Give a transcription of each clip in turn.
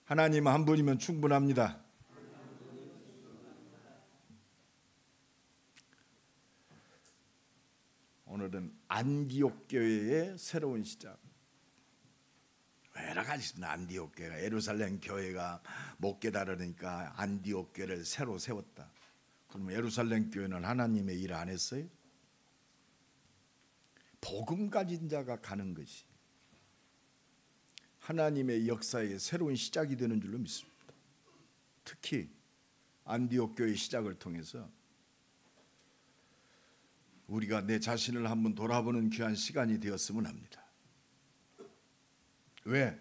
하나님 한 분이면 충분합니다. 오늘은 안디옥 교회의 새로운 시작. 여러 가지 있습니다. 안디옥 교회가, 예루살렘 교회가 못 깨달으니까 안디옥 교회를 새로 세웠다. 그러면 예루살렘 교회는 하나님의 일 안 했어요? 복음 가진 자가 가는 것이 하나님의 역사의 새로운 시작이 되는 줄로 믿습니다. 특히 안디옥 교회 시작을 통해서 우리가 내 자신을 한번 돌아보는 귀한 시간이 되었으면 합니다. 왜?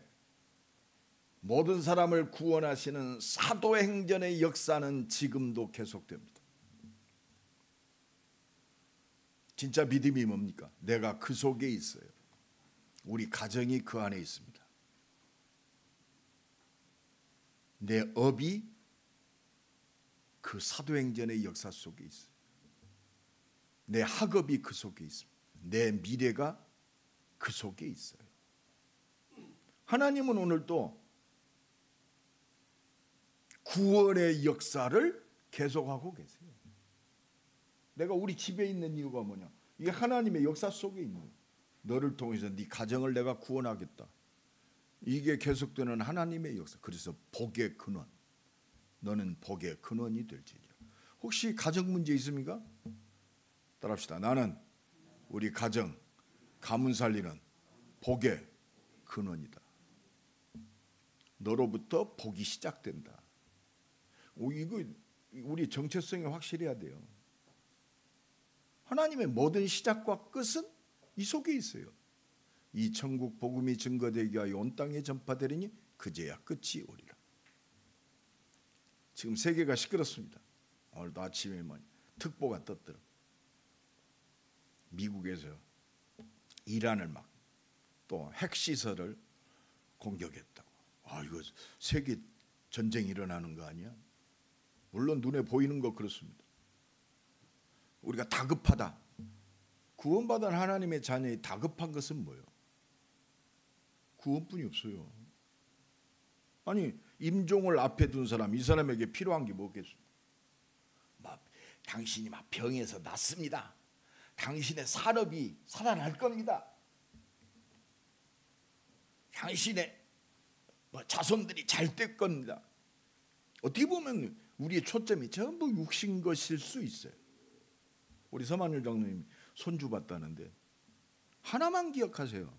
모든 사람을 구원하시는 사도행전의 역사는 지금도 계속됩니다. 진짜 믿음이 뭡니까? 내가 그 속에 있어요. 우리 가정이 그 안에 있습니다. 내 업이 그 사도행전의 역사 속에 있어요. 내 학업이 그 속에 있습니다. 내 미래가 그 속에 있어요. 하나님은 오늘도 구원의 역사를 계속하고 계세요. 내가 우리 집에 있는 이유가 뭐냐? 이게 하나님의 역사 속에 있는 거예요. 너를 통해서 네 가정을 내가 구원하겠다. 이게 계속되는 하나님의 역사. 그래서 복의 근원. 너는 복의 근원이 될지니라. 혹시 가정 문제 있습니까? 따라합시다. 나는 우리 가정 가문 살리는 복의 근원이다. 너로부터 복이 시작된다. 이거 우리 정체성이 확실해야 돼요. 하나님의 모든 시작과 끝은 이 속에 있어요. 이 천국 복음이 증거되게 하여 온 땅에 전파되리니 그제야 끝이 오리라. 지금 세계가 시끄럽습니다. 오늘도 아침에 특보가 떴더라고요. 미국에서 이란을 막 또 핵시설을 공격했다고. 이거 세계 전쟁이 일어나는 거 아니야? 물론 눈에 보이는 거 그렇습니다. 우리가 다급하다. 구원받은 하나님의 자녀의 다급한 것은 뭐예요? 구원뿐이 없어요. 아니 임종을 앞에 둔 사람, 이 사람에게 필요한 게 뭐겠습니까? 당신이 병에서 낫습니다. 당신의 산업이 살아날 겁니다. 당신의 자손들이 잘 될 겁니다. 어떻게 보면 우리의 초점이 전부 육신 것일 수 있어요. 우리 서만일 장로님이 손주 봤다는데 하나만 기억하세요.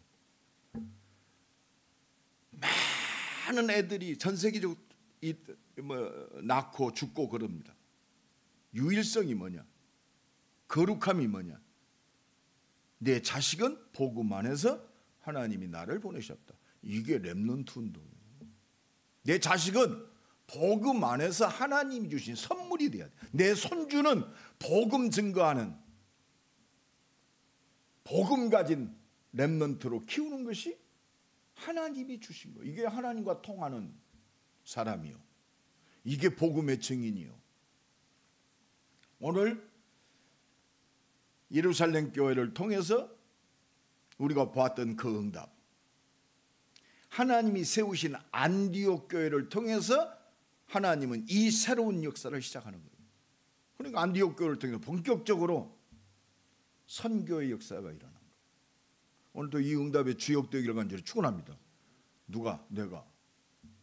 많은 애들이 전 세계적으로 낳고 죽고 그럽니다. 유일성이 뭐냐? 거룩함이 뭐냐? 내 자식은 복음 안에서 하나님이 나를 보내셨다. 이게 렘넌트 운동이에요. 내 자식은 복음 안에서 하나님이 주신 선물이 돼야 돼. 내 손주는 복음 증거하는, 복음 가진 렘넌트로 키우는 것이 하나님이 주신 거예요. 이게 하나님과 통하는 사람이요. 이게 복음의 증인이요. 오늘 예루살렘 교회를 통해서 우리가 보았던 그 응답, 하나님이 세우신 안디옥 교회를 통해서 하나님은 이 새로운 역사를 시작하는 거예요. 그러니까 안디옥 교회를 통해서 본격적으로 선교의 역사가 일어난 거예요. 오늘도 이 응답의 주역되기를 간절히 축원합니다. 누가? 내가.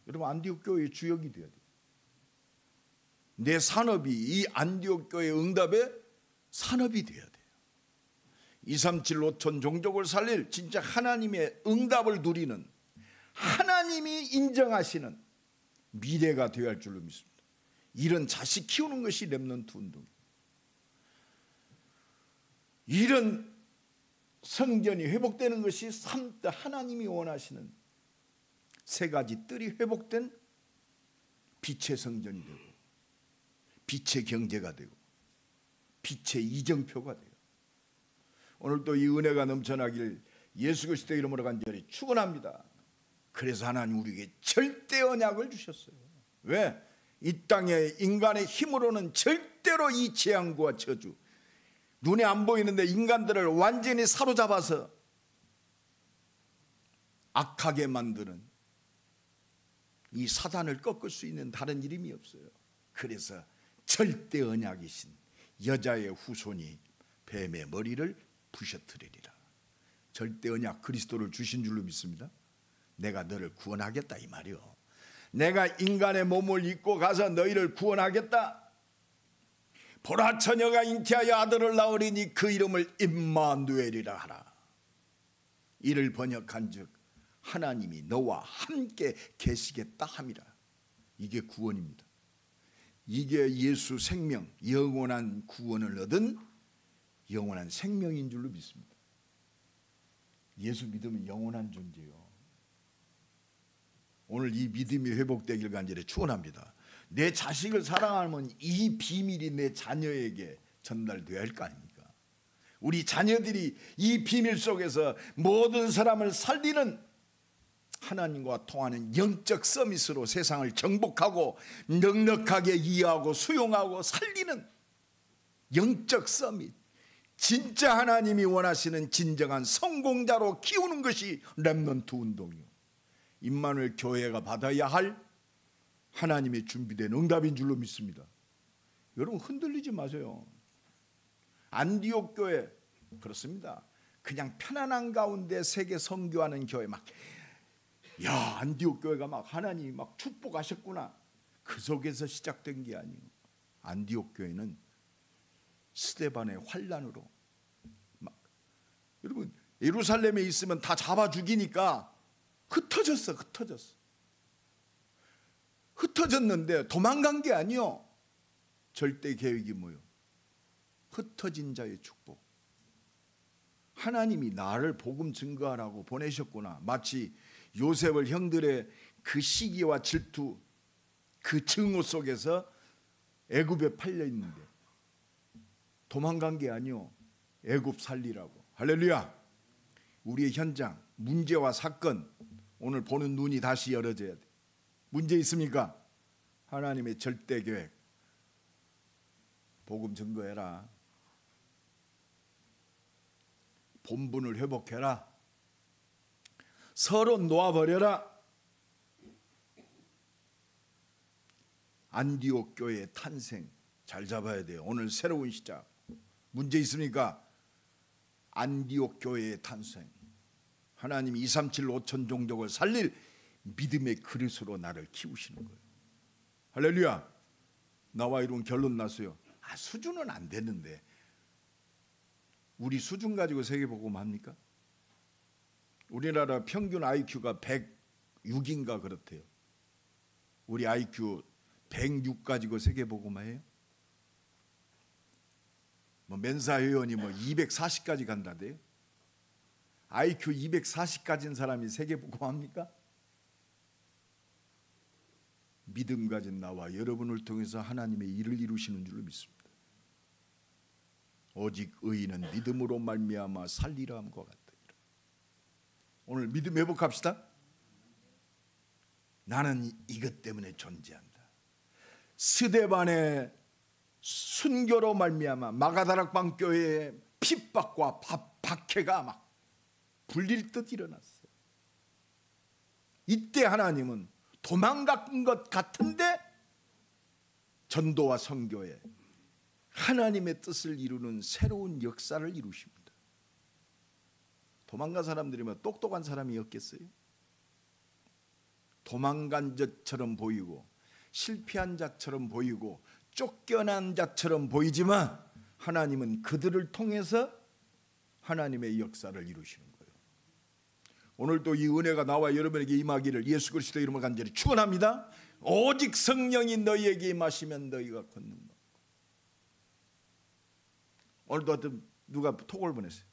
여러분 안디옥 교회의 주역이 돼야 돼요. 내 산업이 이 안디옥 교회의 응답의 산업이 돼야 돼요. 237 5천 종족을 살릴 진짜 하나님의 응답을 누리는, 하나님이 인정하시는 미래가 되어야 할 줄로 믿습니다. 이런 자식 키우는 것이 렘넌트 운동이에요. 이런 성전이 회복되는 것이 하나님이 원하시는 세 가지 뜰이 회복된 빛의 성전이 되고, 빛의 경제가 되고, 빛의 이정표가 돼요. 오늘도 이 은혜가 넘쳐나길 예수 그리스도의 이름으로 간절히 축원합니다. 그래서 하나님 우리에게 절대 언약을 주셨어요. 왜? 이 땅의 인간의 힘으로는 절대로 이 재앙과 저주, 눈에 안 보이는데 인간들을 완전히 사로잡아서 악하게 만드는 이 사단을 꺾을 수 있는 다른 이름이 없어요. 그래서 절대 언약이신 여자의 후손이 뱀의 머리를 부셔뜨리리라. 절대 언약 그리스도를 주신 줄로 믿습니다. 내가 너를 구원하겠다 이 말이요. 내가 인간의 몸을 입고 가서 너희를 구원하겠다. 보라 처녀가 잉태하여 아들을 낳으리니 그 이름을 임마누엘이라 하라. 이를 번역한즉 하나님이 너와 함께 계시겠다 함이라. 이게 구원입니다. 이게 예수 생명, 영원한 구원을 얻은 영원한 생명인 줄로 믿습니다. 예수 믿으면 영원한 존재요. 오늘 이 믿음이 회복되길 간절히 축원합니다. 내 자식을 사랑하면 이 비밀이 내 자녀에게 전달되어야 할 거 아닙니까? 우리 자녀들이 이 비밀 속에서 모든 사람을 살리는 하나님과 통하는 영적 서밋으로 세상을 정복하고 넉넉하게 이해하고 수용하고 살리는 영적 서밋, 진짜 하나님이 원하시는 진정한 성공자로 키우는 것이 렘넌트 운동이요, 임마누엘 교회가 받아야 할 하나님의 준비된 응답인 줄로 믿습니다. 여러분 흔들리지 마세요. 안디옥 교회 그렇습니다. 그냥 편안한 가운데 세계 선교하는 교회 야 안디옥 교회가 하나님이 축복하셨구나, 그 속에서 시작된 게 아니에요. 안디옥 교회는 스데반의 환란으로 여러분 예루살렘에 있으면 다 잡아 죽이니까 흩어졌는데 도망간 게 아니요. 절대 계획이 뭐요? 흩어진 자의 축복. 하나님이 나를 복음 증거하라고 보내셨구나. 마치 요셉을 형들의 그 시기와 질투, 그 증오 속에서 애굽에 팔려 있는데 도망간 게 아니요. 애굽 살리라고. 할렐루야. 우리의 현장, 문제와 사건, 오늘 보는 눈이 다시 열어져야 돼. 문제 있습니까? 하나님의 절대 계획. 복음 증거해라. 본분을 회복해라. 서로 놓아버려라. 안디옥 교회의 탄생 잘 잡아야 돼요. 오늘 새로운 시작. 문제 있습니까? 안디옥 교회의 탄생. 하나님이 237 5천 종족을 살릴 믿음의 그릇으로 나를 키우시는 거예요. 할렐루야. 나와 이런 결론 났어요. 수준은 안 되는데 우리 수준 가지고 세계복음 합니까? 우리나라 평균 IQ가 106인가 그렇대요. 우리 IQ 106 가지고 세계복음 해요? 멘사 회원이 240까지 간다대요. IQ 240 가진 사람이 세계복음 합니까? 믿음 가진 나와 여러분을 통해서 하나님의 일을 이루시는 줄로 믿습니다. 오직 의인은 믿음으로 말미암아 살리라 함과 같으니라. 오늘 믿음 회복합시다. 나는 이것 때문에 존재한다. 스데반의 순교로 말미암아 마가다락방 교회의 핍박과 박해가 불릴 듯 일어났어요. 이때 하나님은 도망간 것 같은데 전도와 선교에 하나님의 뜻을 이루는 새로운 역사를 이루십니다. 도망간 사람들이면 똑똑한 사람이었겠어요? 도망간 자처럼 보이고 실패한 자처럼 보이고 쫓겨난 자처럼 보이지만 하나님은 그들을 통해서 하나님의 역사를 이루시는 거예요. 오늘도 이 은혜가 나와 여러분에게 임하기를 예수 그리스도의 이름으로 간절히 축원합니다. 오직 성령이 너희에게 임하시면 너희가 걷는 것. 오늘도 어떤 누가 톡을 보냈어요.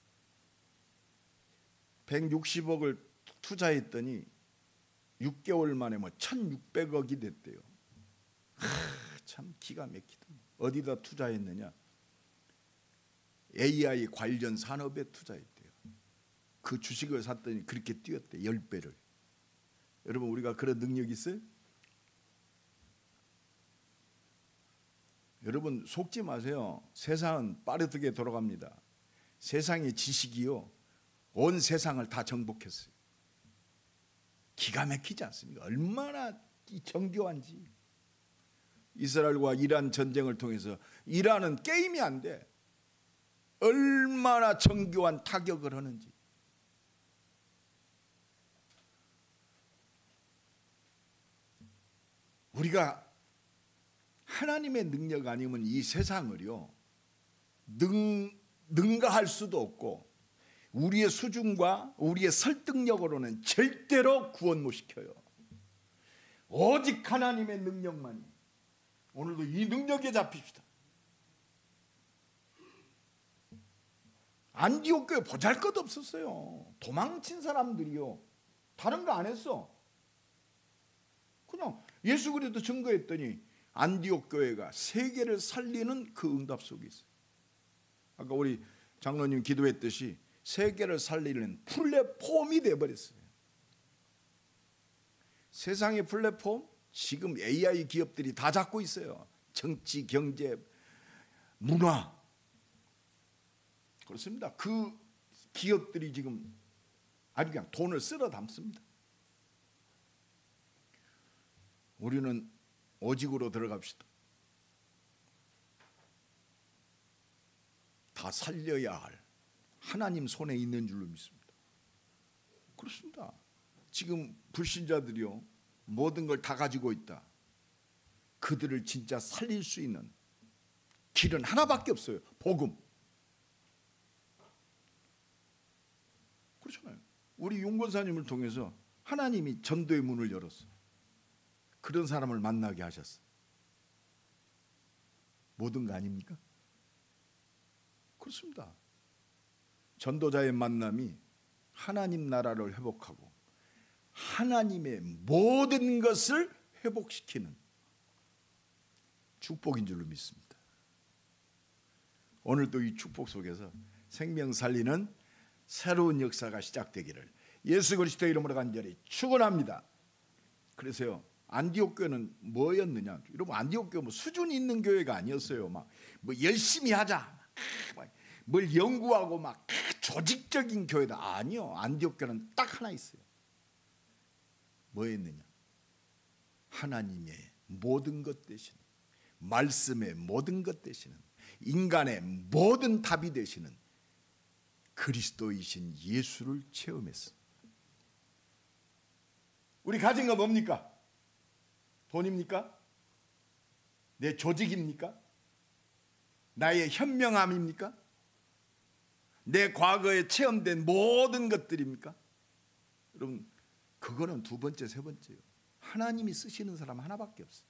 160억을 투자했더니 6개월 만에 1,600억이 됐대요. 참 기가 막히다. 어디다 투자했느냐? AI 관련 산업에 투자했대요. 그 주식을 샀더니 그렇게 뛰었대. 10배를. 여러분 우리가 그런 능력 있어요? 여러분 속지 마세요. 세상은 빠르게 돌아갑니다. 세상의 지식이요 온 세상을 다 정복했어요. 기가 막히지 않습니까? 얼마나 정교한지. 이스라엘과 이란 전쟁을 통해서 이란은 게임이 안 돼. 얼마나 정교한 타격을 하는지. 우리가 하나님의 능력 아니면 이 세상을요 능가할 수도 없고 우리의 수준과 우리의 설득력으로는 절대로 구원 못 시켜요. 오직 하나님의 능력만이. 오늘도 이 능력에 잡힙시다. 안디옥 교회 보잘것없었어요. 도망친 사람들이요 다른 거 안 했어. 그냥 예수 그리스도 증거했더니 안디옥 교회가 세계를 살리는 그 응답 속에 있어요. 아까 우리 장로님 기도했듯이 세계를 살리는 플랫폼이 되어버렸어요. 세상의 플랫폼 지금 AI 기업들이 다 잡고 있어요. 정치, 경제, 문화. 그렇습니다. 그 기업들이 지금 아주 그냥 돈을 쓸어 담습니다. 우리는 오직으로 들어갑시다. 다 살려야 할 하나님 손에 있는 줄로 믿습니다. 그렇습니다. 지금 불신자들이요 모든 걸 다 가지고 있다. 그들을 진짜 살릴 수 있는 길은 하나밖에 없어요. 복음. 그렇잖아요. 우리 용권사님을 통해서 하나님이 전도의 문을 열었어요. 그런 사람을 만나게 하셨어요. 모든 거 아닙니까? 그렇습니다. 전도자의 만남이 하나님 나라를 회복하고 하나님의 모든 것을 회복시키는 축복인 줄로 믿습니다. 오늘도 이 축복 속에서 생명 살리는 새로운 역사가 시작되기를 예수 그리스도의 이름으로 간절히 축원합니다. 그래서요 안디옥 교회는 뭐였느냐? 여러분 안디옥 교회 뭐 수준 있는 교회가 아니었어요. 막 뭐 열심히 하자, 뭘 연구하고 막 조직적인 교회다. 아니요. 안디옥 교회는 딱 하나 있어요. 뭐였느냐? 하나님의 모든 것 되시는, 말씀의 모든 것 되시는, 인간의 모든 답이 되시는 그리스도이신 예수를 체험했어. 우리 가진 거 뭡니까? 돈입니까? 내 조직입니까? 나의 현명함입니까? 내 과거에 체험된 모든 것들입니까? 여러분 그거는 두 번째, 세 번째요. 하나님이 쓰시는 사람 하나밖에 없어요.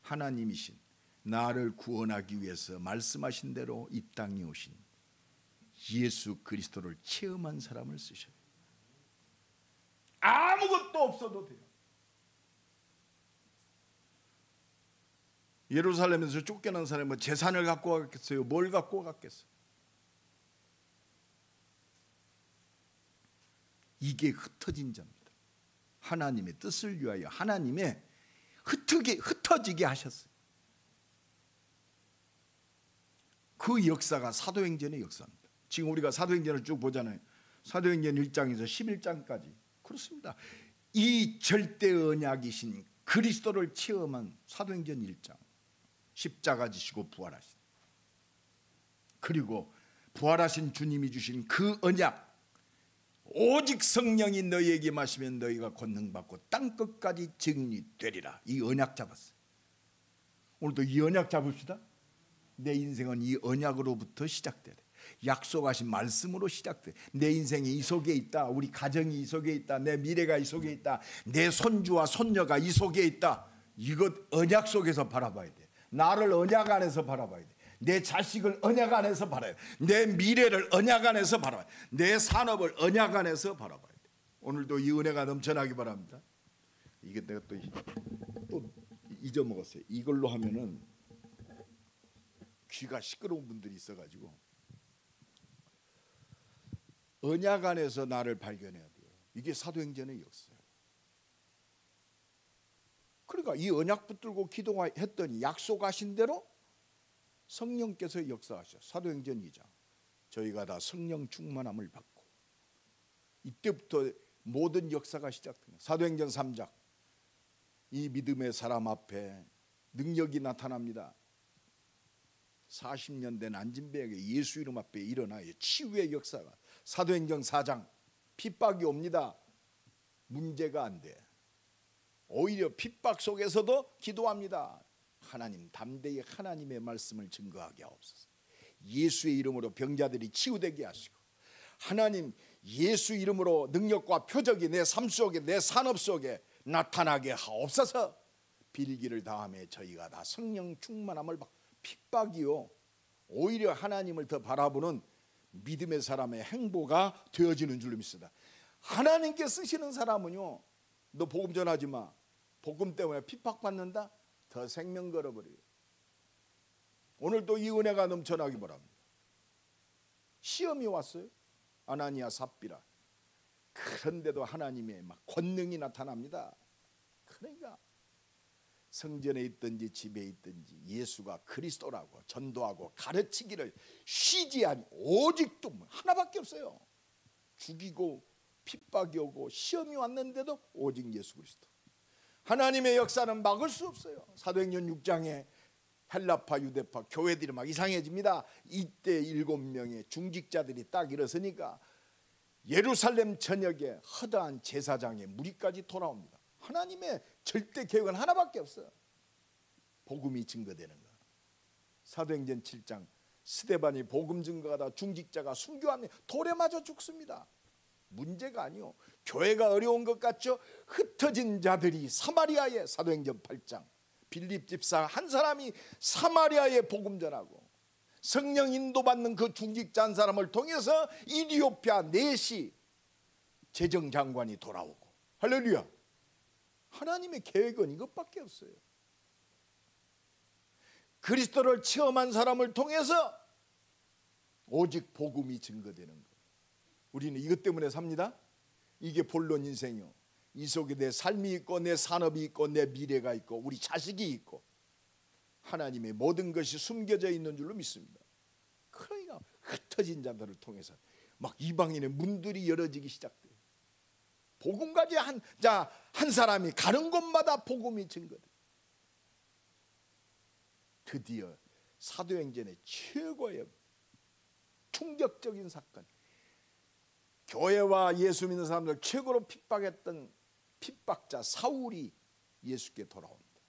하나님이신 나를 구원하기 위해서 말씀하신 대로 이 땅에 오신 예수 그리스도를 체험한 사람을 쓰셔요. 아무것도 없어도 돼요. 예루살렘에서 쫓겨난 사람이 뭐 재산을 갖고 갔겠어요? 뭘 갖고 갔겠어요? 이게 흩어진 자입니다. 하나님의 뜻을 위하여 하나님의 흩어지게 하셨어요. 그 역사가 사도행전의 역사입니다. 지금 우리가 사도행전을 쭉 보잖아요. 사도행전 1장에서 11장까지 그렇습니다. 이 절대 언약이신 그리스도를 체험한 사도행전 1장 십자가 지시고 부활하신, 그리고 부활하신 주님이 주신 그 언약, 오직 성령이 너희에게 마시면 너희가 권능받고 땅끝까지 증인이 되리라. 이 언약 잡았어요. 오늘도 이 언약 잡읍시다. 내 인생은 이 언약으로부터 시작돼야 돼. 약속하신 말씀으로 시작돼. 내 인생이 이 속에 있다. 우리 가정이 이 속에 있다. 내 미래가 이 속에 있다. 내 손주와 손녀가 이 속에 있다. 이것 언약 속에서 바라봐야 돼. 나를 언약 안에서 바라봐야 돼. 내 자식을 언약 안에서 바라봐야 돼. 내 미래를 언약 안에서 바라봐야 돼. 내 산업을 언약 안에서 바라봐야 돼. 오늘도 이 은혜가 넘쳐나기 바랍니다. 이게 내가 또 잊어먹었어요. 이걸로 하면은 귀가 시끄러운 분들이 있어가지고, 언약 안에서 나를 발견해야 돼요. 이게 사도행전의 역사예요. 그러니까 이 언약 붙들고 기도했더니 약속하신 대로 성령께서 역사하셔. 사도행전 2장 저희가 다 성령 충만함을 받고, 이때부터 모든 역사가 시작됩니다. 사도행전 3장 이 믿음의 사람 앞에 능력이 나타납니다. 40년 된 안진뱅에게 예수 이름 앞에 일어나요. 치유의 역사가. 사도행전 4장 핍박이 옵니다. 문제가 안 돼. 오히려 핍박 속에서도 기도합니다. 하나님, 담대히 하나님의 말씀을 증거하게 하옵소서. 예수의 이름으로 병자들이 치유되게 하시고, 하나님 예수 이름으로 능력과 표적이 내 삶 속에, 내 산업 속에 나타나게 하옵소서. 빌기를 다음에 저희가 다 성령 충만함을 받고, 핍박이요 오히려 하나님을 더 바라보는 믿음의 사람의 행보가 되어지는 줄로 믿습니다. 하나님께 쓰시는 사람은요, 너 복음 전하지 마, 복음 때문에 핍박받는다, 더 생명 걸어버려요. 오늘도 이 은혜가 넘쳐나기 바랍니다. 시험이 왔어요. 아나니아 삽비라. 그런데도 하나님의 막 권능이 나타납니다. 그러니까 성전에 있든지 집에 있든지 예수가 그리스도라고 전도하고 가르치기를 쉬지 않니, 오직 또 하나밖에 없어요. 죽이고 핍박이 오고 시험이 왔는데도 오직 예수 그리스도. 하나님의 역사는 막을 수 없어요. 사도행전 6장에 헬라파 유대파 교회들이 막 이상해집니다. 이때 7명의 중직자들이 딱 일어서니까 예루살렘 전역에 허다한 제사장의 무리까지 돌아옵니다. 하나님의 절대 계획은 하나밖에 없어요. 복음이 증거되는 거. 사도행전 7장 스데반이 복음 증거하다 중직자가 순교하면 돌에 맞아 죽습니다. 문제가 아니요, 교회가 어려운 것 같죠? 흩어진 자들이 사마리아에, 사도행전 8장 빌립 집사 한 사람이 사마리아에 복음 전하고 성령 인도받는 그 중직자 한 사람을 통해서 이디오피아 내시 재정장관이 돌아오고. 할렐루야. 하나님의 계획은 이것밖에 없어요. 그리스도를 체험한 사람을 통해서 오직 복음이 증거되는 것. 우리는 이것 때문에 삽니다. 이게 본론 인생이요. 이 속에 내 삶이 있고 내 산업이 있고 내 미래가 있고 우리 자식이 있고 하나님의 모든 것이 숨겨져 있는 줄로 믿습니다. 그러니까 흩어진 자들을 통해서 막 이방인의 문들이 열어지기 시작돼요. 복음까지 한 사람이 가는 곳마다 복음이 증거돼요. 드디어 사도행전의 최고의 충격적인 사건, 교회와 예수 믿는 사람들 최고로 핍박했던 핍박자 사울이 예수께 돌아옵니다.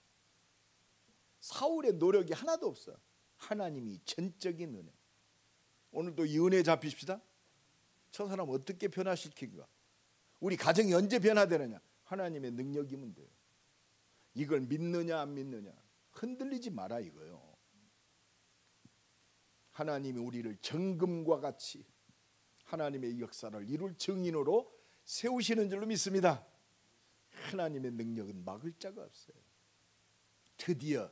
사울의 노력이 하나도 없어요. 하나님이 전적인 은혜. 오늘도 이 은혜 잡히십시다. 저 사람 어떻게 변화시킨가? 우리 가정이 언제 변화되느냐? 하나님의 능력이면 돼요. 이걸 믿느냐 안 믿느냐 흔들리지 마라 이거요. 하나님이 우리를 정금과 같이 하나님의 역사를 이룰 증인으로 세우시는 줄로 믿습니다. 하나님의 능력은 막을 자가 없어요. 드디어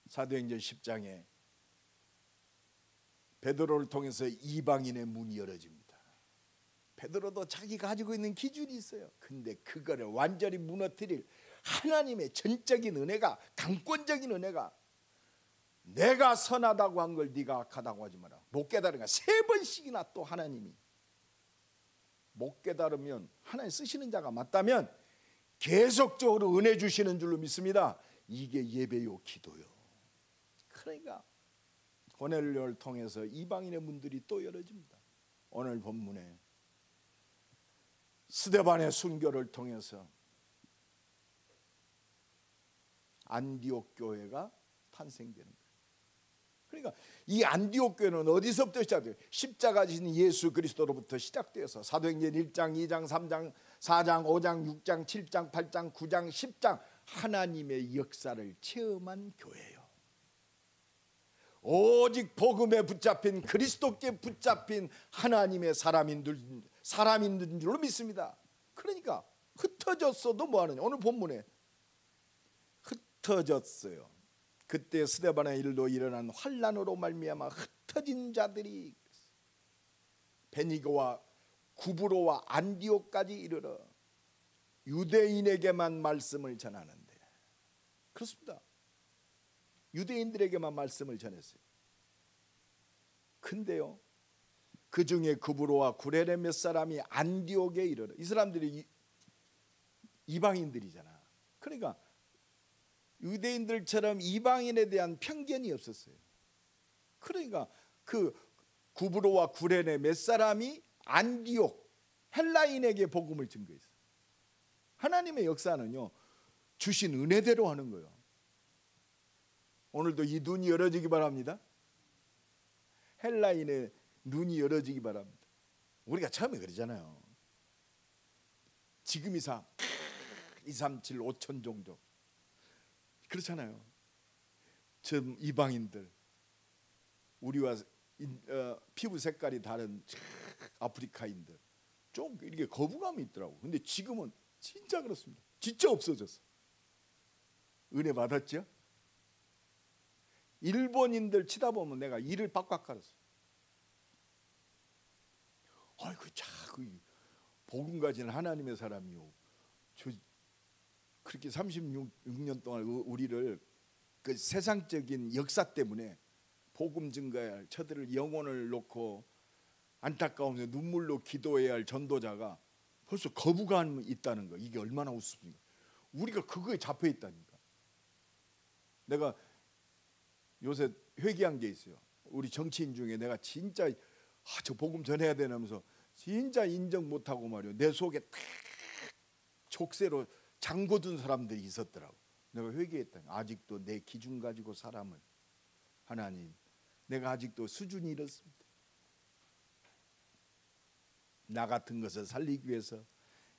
사도행전 10장에 베드로를 통해서 이방인의 문이 열어집니다. 베드로도 자기 가지고 있는 기준이 있어요. 근데 그거를 완전히 무너뜨릴 하나님의 전적인 은혜가, 강권적인 은혜가, 내가 선하다고 한 걸 네가 악하다고 하지 마라. 못 깨달으니까 3번씩이나 또 하나님이 못 깨달으면 하나님 쓰시는 자가 맞다면 계속적으로 은혜 주시는 줄로 믿습니다. 이게 예배요 기도요. 그러니까 고넬료를 통해서 이방인의 문들이 또 열어집니다. 오늘 본문에 스데반의 순교를 통해서 안디옥 교회가 탄생되는 거예요. 그러니까 이 안디옥 교회는 어디서부터 시작돼요? 십자가 지신 예수 그리스도로부터 시작되어서 사도행전 1장, 2장, 3장, 4장, 5장, 6장, 7장, 8장, 9장, 10장 하나님의 역사를 체험한 교회예요. 오직 복음에 붙잡힌, 그리스도께 붙잡힌 하나님의 사람인 줄로 믿습니다. 그러니까 흩어졌어도 뭐하느냐? 오늘 본문에 흩어졌어요. 그때 스데반의 일로 일어난 환난으로 말미암아 흩어진 자들이 베니고와 구브로와 안디옥까지 이르러 유대인에게만 말씀을 전하는데, 그렇습니다. 유대인들에게만 말씀을 전했어요. 근데요, 그 중에 구브로와 구레네 몇 사람이 안디옥에 이르러, 이 사람들이 이방인들이잖아. 그러니까 유대인들처럼 이방인에 대한 편견이 없었어요. 그러니까 그 구브로와 구레네 몇 사람이 안디옥 헬라인에게 복음을 증거했어요. 하나님의 역사는요, 주신 은혜대로 하는 거예요. 오늘도 이 눈이 열어지기 바랍니다. 헬라인의 눈이 열어지기 바랍니다. 우리가 처음에 그러잖아요. 지금 이상 2, 3, 7, 5천 종족 그렇잖아요. 저 이방인들, 우리와 피부 색깔이 다른 아프리카인들 좀 이렇게 거부감이 있더라고. 근데 지금은 진짜 그렇습니다. 진짜 없어졌어. 은혜 받았죠? 일본인들 치다 보면 내가 이를 빡빡 깔았어. 아이고 그 복음 가진 하나님의 사람이요. 저 그렇게 36년 동안 우리를 그 세상적인 역사 때문에 복음 증거해야 할 저들을 영혼을 놓고 안타까우면서 눈물로 기도해야 할 전도자가 벌써 거부감이 있다는 거, 이게 얼마나 우습습니까? 우리가 그거에 잡혀 있다니까. 내가 요새 회개한 게 있어요. 우리 정치인 중에 내가 진짜 저 복음 전해야 되면서 진짜 인정 못하고 말이요, 내 속에 탁 족쇄로 잠궈둔 사람들이 있었더라고. 내가 회개했다. 아직도 내 기준 가지고 사람을, 하나님, 내가 아직도 수준이 이렇습니다. 나 같은 것을 살리기 위해서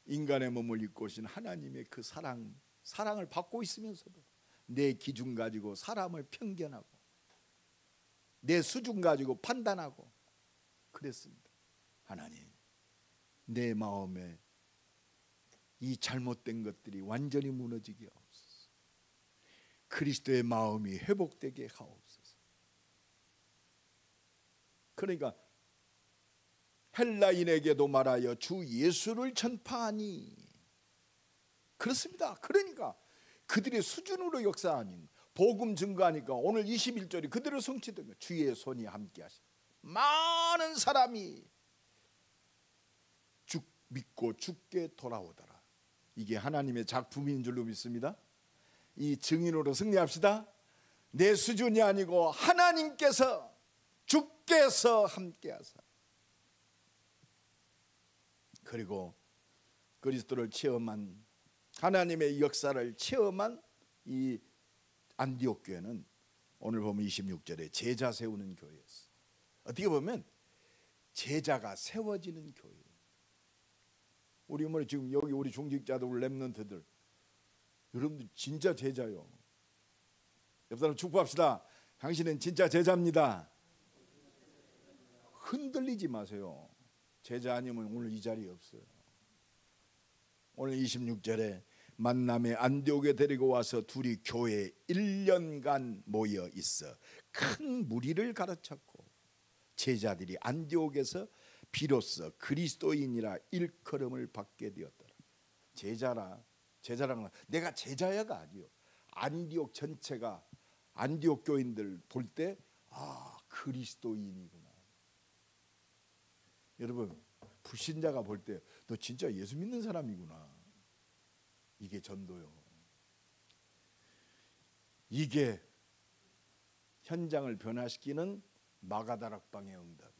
인간의 몸을 입고 오신 하나님의 그 사랑을 받고 있으면서도 내 기준 가지고 사람을 편견하고 내 수준 가지고 판단하고 그랬습니다. 하나님, 내 마음에 이 잘못된 것들이 완전히 무너지게 하옵소서. 그리스도의 마음이 회복되게 하옵소서. 그러니까 헬라인에게도 말하여 주 예수를 전파하니, 그렇습니다. 그러니까 그들의 수준으로 역사하니 복음 증거하니까 오늘 21절이 그대로 성취된 거예요. 주의 손이 함께 하시니 많은 사람이 믿고 죽게 돌아오더라. 이게 하나님의 작품인 줄로 믿습니다. 이 증인으로 승리합시다. 내 수준이 아니고 하나님께서, 주께서 함께 하사, 그리고 그리스도를 체험한, 하나님의 역사를 체험한 이 안디옥 교회는 오늘 보면 26절에 제자 세우는 교회였어요. 어떻게 보면 제자가 세워지는 교회예요. 우리 뭐 지금 여기 우리 중직자들, 우리 렘넌트들, 여러분들 진짜 제자요. 옆 사람 축복합시다. 당신은 진짜 제자입니다. 흔들리지 마세요. 제자 아니면 오늘 이 자리에 없어요. 오늘 26절에 만남의 안디옥에 데리고 와서 둘이 교회에 1년간 모여 있어 큰 무리를 가르쳤고 제자들이 안디옥에서 비로소 그리스도인이라 일컬음을 받게 되었더라. 제자라는 건 내가 제자야가 아니요. 안디옥 전체가, 안디옥 교인들 볼 때 그리스도인이구나. 여러분, 불신자가 볼 때 너 진짜 예수 믿는 사람이구나. 이게 전도요. 이게 현장을 변화시키는 마가다락방의 응답이에요.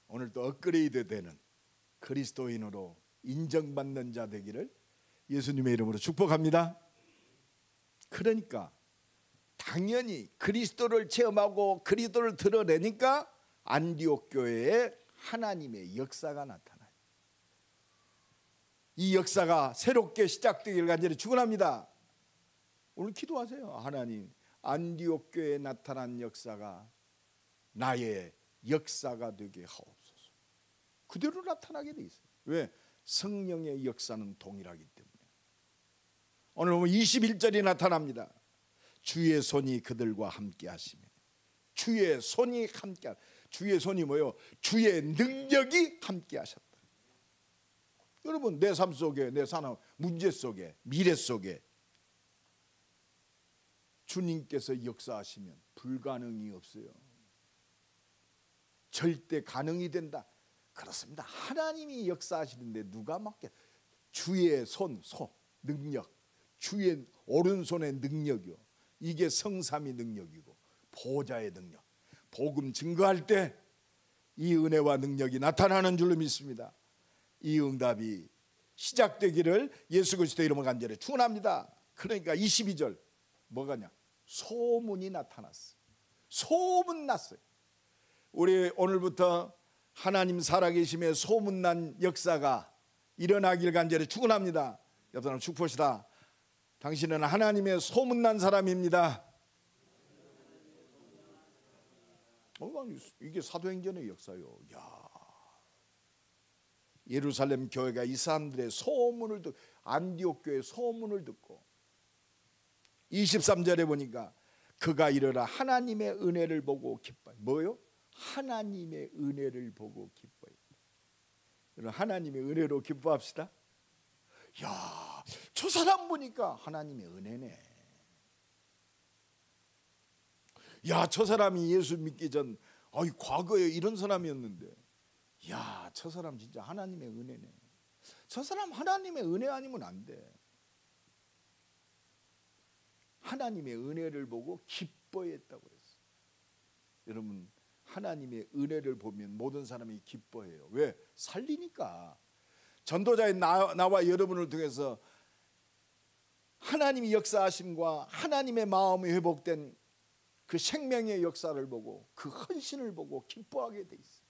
오늘 또 업그레이드 되는 그리스도인으로 인정받는 자 되기를 예수님의 이름으로 축복합니다. 그러니까 당연히 그리스도를 체험하고 그리스도를 드러내니까 안디옥 교회에 하나님의 역사가 나타나요. 이 역사가 새롭게 시작되기를 간절히 축원합니다. 오늘 기도하세요. 하나님, 안디옥 교회에 나타난 역사가 나의 역사가 되게 하옵소서. 그대로 나타나게 돼 있어요. 왜? 성령의 역사는 동일하기 때문에. 오늘 보면 21절이 나타납니다. 주의 손이 그들과 함께 하시며. 주의 손이 함께 하시며. 주의 손이 뭐요? 주의 능력이 함께 하셨다. 여러분, 내 삶 속에, 내 산업 문제 속에, 미래 속에 주님께서 역사하시면 불가능이 없어요. 절대 가능이 된다. 그렇습니다. 하나님이 역사하시는데 누가 맡겨? 주의 능력, 주의 오른손의 능력이요, 이게 성삼위 능력이고 보좌의 능력. 복음 증거할 때 이 은혜와 능력이 나타나는 줄로 믿습니다. 이 응답이 시작되기를 예수 그리스도의 이름으로 간절히 축원합니다. 그러니까 22절 뭐가냐? 소문이 나타났어. 소문 났어요. 우리 오늘부터 하나님 살아계심의 소문난 역사가 일어나길 간절히 축원합니다. 옆 사람 축복합시다. 당신은 하나님의 소문난 사람입니다. 이게 사도행전의 역사요. 야, 예루살렘 교회가 이 사람들의 소문을 듣고, 안디옥 교회의 소문을 듣고 23절에 보니까 그가 이르라 하나님의 은혜를 보고 기뻐요. 뭐요? 하나님의 은혜를 보고 기뻐요. 여러분, 하나님의 은혜로 기뻐합시다. 야, 저 사람 보니까 하나님의 은혜네. 야, 저 사람이 예수 믿기 전 과거에 이런 사람이었는데, 야, 저 사람 진짜 하나님의 은혜네. 저 사람 하나님의 은혜 아니면 안 돼. 하나님의 은혜를 보고 기뻐했다고 그랬어요. 여러분, 하나님의 은혜를 보면 모든 사람이 기뻐해요. 왜? 살리니까. 전도자의 나와 여러분을 통해서 하나님이 역사하심과 하나님의 마음이 회복된 그 생명의 역사를 보고 그 헌신을 보고 기뻐하게 돼 있어요.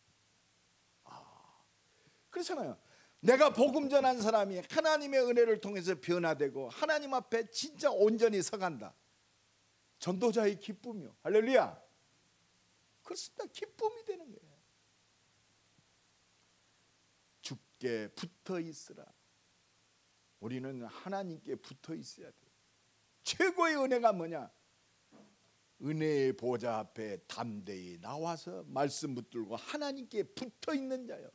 그렇잖아요. 내가 복음 전한 사람이 하나님의 은혜를 통해서 변화되고 하나님 앞에 진짜 온전히 서간다. 전도자의 기쁨이요. 할렐루야. 그렇습니다. 기쁨이 되는 거예요. 주께 붙어 있으라. 우리는 하나님께 붙어 있어야 돼요. 최고의 은혜가 뭐냐? 은혜의 보좌 앞에 담대히 나와서 말씀 붙들고 하나님께 붙어 있는 자요.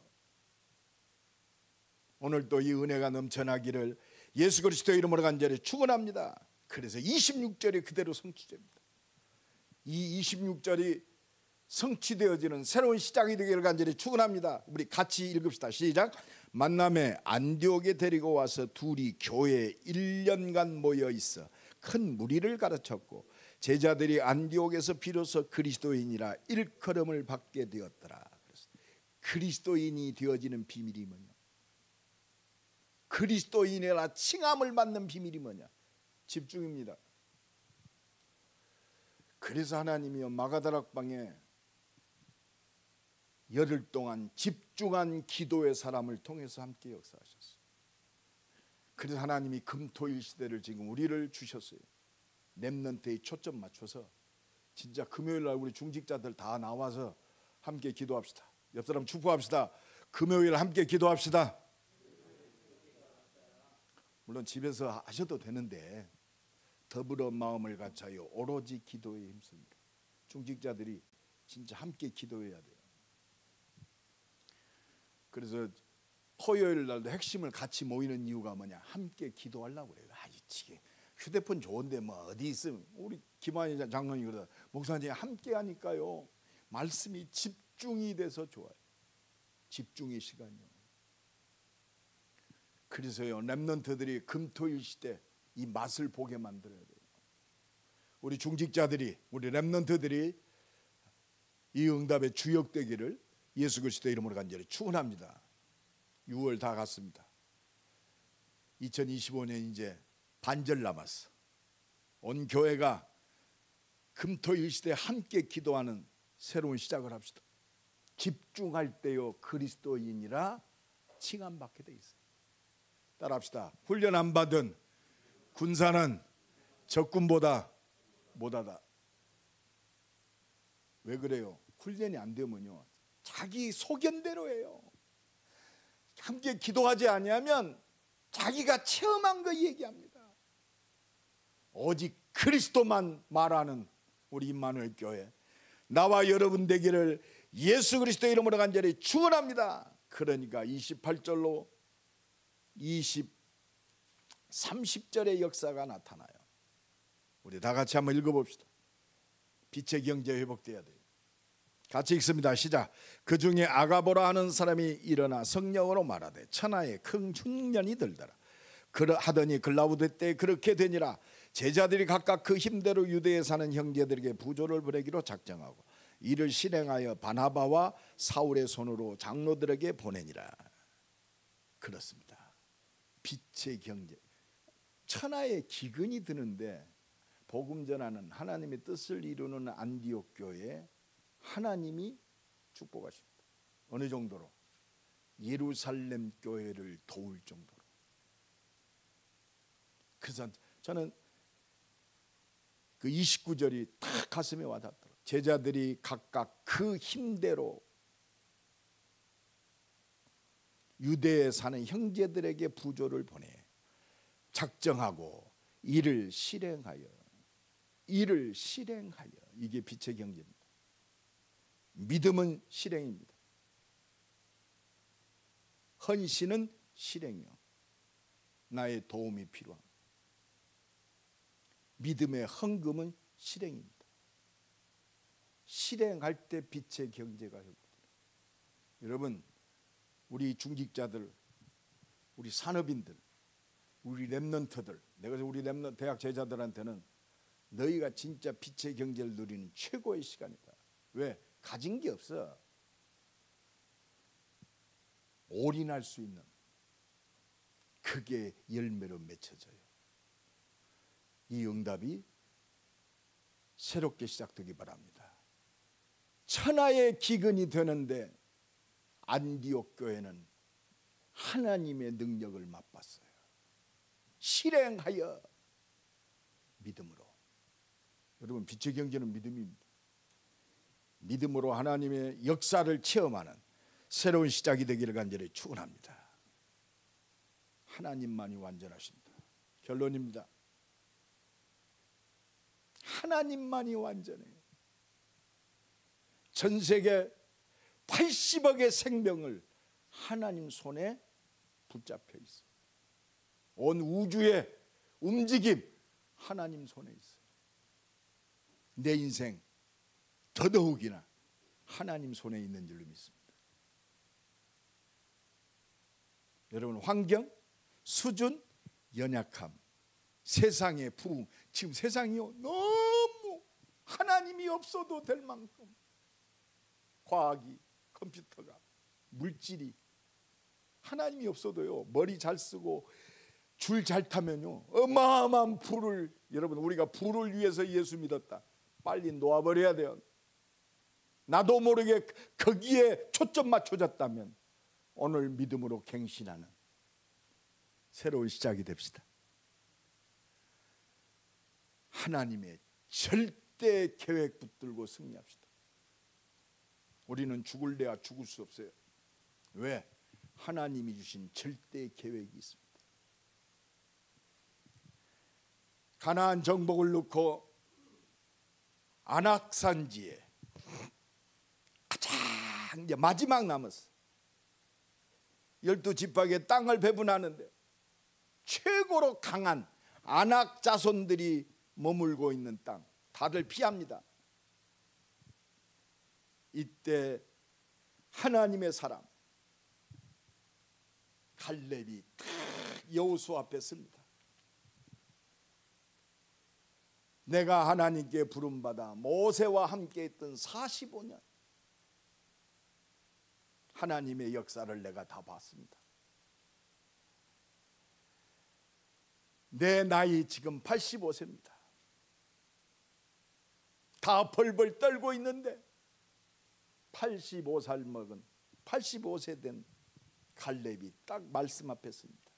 오늘도 이 은혜가 넘쳐나기를 예수 그리스도의 이름으로 간절히 축원합니다. 그래서 26절이 그대로 성취됩니다. 이 26절이 성취되어지는 새로운 시작이 되기를 간절히 축원합니다. 우리 같이 읽읍시다. 시작. 만남에 안디옥에 데리고 와서 둘이 교회에 1년간 모여 있어 큰 무리를 가르쳤고 제자들이 안디옥에서 비로소 그리스도인이라 일컬음을 받게 되었더라. 그리스도인이 되어지는 비밀이 뭐냐? 그리스도인이라 칭함을 받는 비밀이 뭐냐? 집중입니다. 그래서 하나님이요, 마가다락방에 열흘 동안 집중한 기도의 사람을 통해서 함께 역사하셨어요. 그래서 하나님이 금토일 시대를 지금 우리를 주셨어요. 렘넌트에 초점 맞춰서 진짜 금요일 날 우리 중직자들 다 나와서 함께 기도합시다. 옆 사람 축복합시다. 금요일 함께 기도합시다. 물론 집에서 하셔도 되는데 더불어 마음을 같이하여 오로지 기도에 힘씁니다. 중직자들이 진짜 함께 기도해야 돼요. 그래서 토요일 날도 핵심을 같이 모이는 이유가 뭐냐? 함께 기도하려고 그래요. 이치게 휴대폰 좋은데 뭐 어디 있으면 우리 김한희 장로님이 그러다 목사님 함께 하니까요 말씀이 집중이 돼서 좋아요. 집중의 시간이요. 그래서요 렘넌트들이 금토일 시대 이 맛을 보게 만들어야 돼요. 우리 중직자들이 우리 렘넌트들이 이 응답의 주역되기를 예수 그리스도의 이름으로 간절히 축원합니다. 6월 다 갔습니다. 2025년 이제 반절 남았어. 온 교회가 금토일 시대에 함께 기도하는 새로운 시작을 합시다. 집중할 때요 그리스도인이라 칭함받게 돼 있어요. 따라합시다. 훈련 안 받은 군사는 적군보다 못하다. 왜 그래요? 훈련이 안 되면요 자기 소견대로 해요. 함께 기도하지 아니하면 자기가 체험한 거 얘기합니다. 오직 그리스도만 말하는 우리 임마누엘 교회 나와 여러분 되기를 예수 그리스도의 이름으로 간절히 축원합니다. 그러니까 28절로 30절의 역사가 나타나요. 우리 다 같이 한번 읽어봅시다. 빛의 경제 회복돼야 돼요. 같이 읽습니다. 시작. 그 중에 아가보라 하는 사람이 일어나 성령으로 말하되 천하에 큰 흉년이 들더라. 하더니 글라우드 때 그렇게 되니라. 제자들이 각각 그 힘대로 유대에 사는 형제들에게 부조를 보내기로 작정하고 이를 실행하여 바나바와 사울의 손으로 장로들에게 보내니라. 그렇습니다. 빛의 경제, 천하의 기근이 드는데 복음 전하는 하나님의 뜻을 이루는 안디옥 교회에 하나님이 축복하십니다. 어느 정도로? 예루살렘 교회를 도울 정도로. 그래서 저는 그 29절이 딱 가슴에 와닿더라고요. 제자들이 각각 그 힘대로 유대에 사는 형제들에게 부조를 보내 작정하고 이를 실행하여 이게 빛의 경제입니다. 믿음은 실행입니다. 헌신은 실행이요. 나의 도움이 필요합니다. 믿음의 헌금은 실행입니다. 실행할 때 빛의 경제가 회복돼요. 여러분, 우리 중직자들, 우리 산업인들, 우리 렘넌트들, 내가 우리 렘넌트 대학 제자들한테는 너희가 진짜 빛의 경제를 누리는 최고의 시간이다. 왜? 가진 게 없어. 올인할 수 있는 그게 열매로 맺혀져요. 이 응답이 새롭게 시작되기 바랍니다. 천하의 기근이 되는데 안디옥 교회는 하나님의 능력을 맛봤어요. 실행하여 믿음으로. 여러분, 빛의 경제는 믿음입니다. 믿음으로 하나님의 역사를 체험하는 새로운 시작이 되기를 간절히 축원합니다. 하나님만이 완전하십니다. 결론입니다. 하나님만이 완전해요. 전 세계 80억의 생명을 하나님 손에 붙잡혀 있어요. 온 우주의 움직임 하나님 손에 있어요. 내 인생 더더욱이나 하나님 손에 있는 줄로 믿습니다. 여러분, 환경, 수준, 연약함, 세상의 부흥, 지금 세상이요 너무 하나님이 없어도 될 만큼 과학이, 컴퓨터가, 물질이 하나님이 없어도요 머리 잘 쓰고 줄 잘 타면요 어마어마한 부를, 여러분 우리가 부를 위해서 예수 믿었다, 빨리 놓아버려야 돼요. 나도 모르게 거기에 초점 맞춰졌다면 오늘 믿음으로 갱신하는 새로운 시작이 됩시다. 하나님의 절대 계획 붙들고 승리합시다. 우리는 죽을래야 죽을 수 없어요. 왜? 하나님이 주신 절대 계획이 있습니다. 가나안 정복을 놓고 안악산지에 가장 이제 마지막 남았어. 12지파의 땅을 배분하는데 최고로 강한 안악 자손들이 머물고 있는 땅, 다들 피합니다. 이때 하나님의 사람 갈렙이 여호수아 앞에 섭니다. 내가 하나님께 부름받아 모세와 함께 했던 45년 하나님의 역사를 내가 다 봤습니다. 내 나이 지금 85세입니다. 다 벌벌 떨고 있는데 85살 먹은 85세 된 갈렙이 딱 말씀 앞에 섭니다.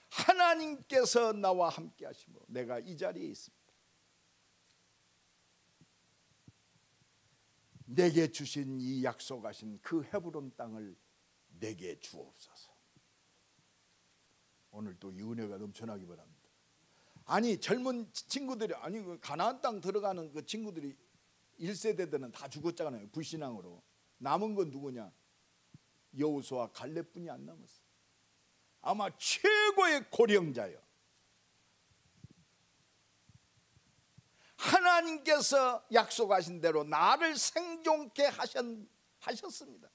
하나님께서 나와 함께 하시므로 내가 이 자리에 있습니다. 내게 주신 이 약속하신 그 헤브론 땅을 내게 주옵소서. 오늘 또 이 은혜가 넘쳐나기 바랍니다. 아니 젊은 친구들이, 아니 그 가나안 땅 들어가는 그 친구들이 1세대들은 다 죽었잖아요. 불신앙으로. 남은 건 누구냐? 여호수아 갈렙뿐이 안 남았어요. 아마 최고의 고령자요. 하나님께서 약속하신 대로 나를 생존케 하셨습니다.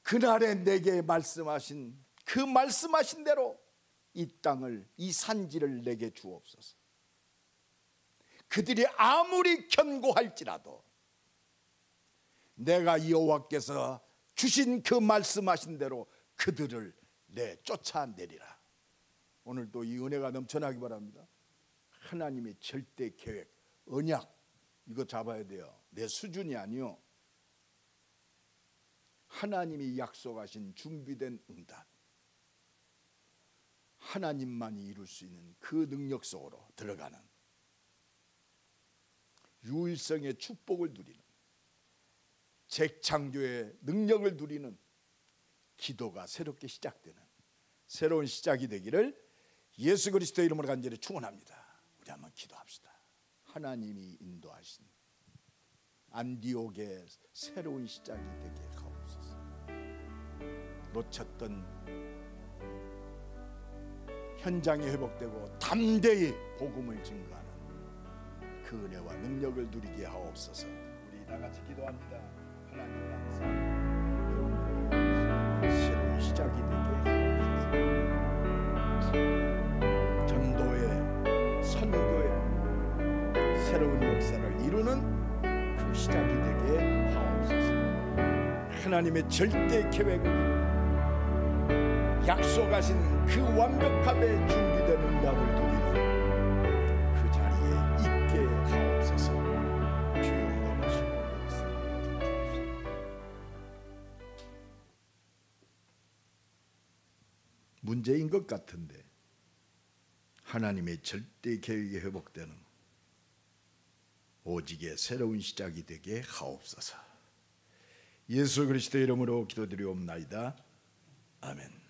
그날에 내게 말씀하신 그 말씀하신 대로 이 땅을, 이 산지를 내게 주옵소서. 그들이 아무리 견고할지라도 내가 여호와께서 주신 그 말씀하신 대로 그들을 내 쫓아내리라. 오늘도 이 은혜가 넘쳐나기 바랍니다. 하나님의 절대 계획, 언약, 이거 잡아야 돼요. 내 수준이 아니요. 하나님이 약속하신 준비된 응답, 하나님만이 이룰 수 있는 그 능력 속으로 들어가는, 유일성의 축복을 누리는, 재창조의 능력을 누리는 기도가 새롭게 시작되는 새로운 시작이 되기를 예수 그리스도의 이름으로 간절히 축원합니다. 우리 한번 기도합시다. 하나님이 인도하신 안디옥의 새로운 시작이 되게 하옵소서. 놓쳤던 현장이 회복되고 담대히 복음을 증거하는 그 은혜와 능력을 누리게 하옵소서. 우리 다 같이 기도합니다. 하나님 감사, 새로운 시작이 되게 하옵소서. 전도의, 선교의 새로운 역사를 이루는 그 시작이 되게 하옵소서. 하나님의 절대 계획을, 약속하신 그 완벽함에 준비된 응답을 누리는 그 자리에 있게 하옵소서. 주여 인도하시고 역사하여 주옵소서. 문제인 것 같은데 하나님의 절대 계획이 회복되는 오직의 새로운 시작이 되게 하옵소서. 예수 그리스도의 이름으로 기도드리옵나이다. 아멘.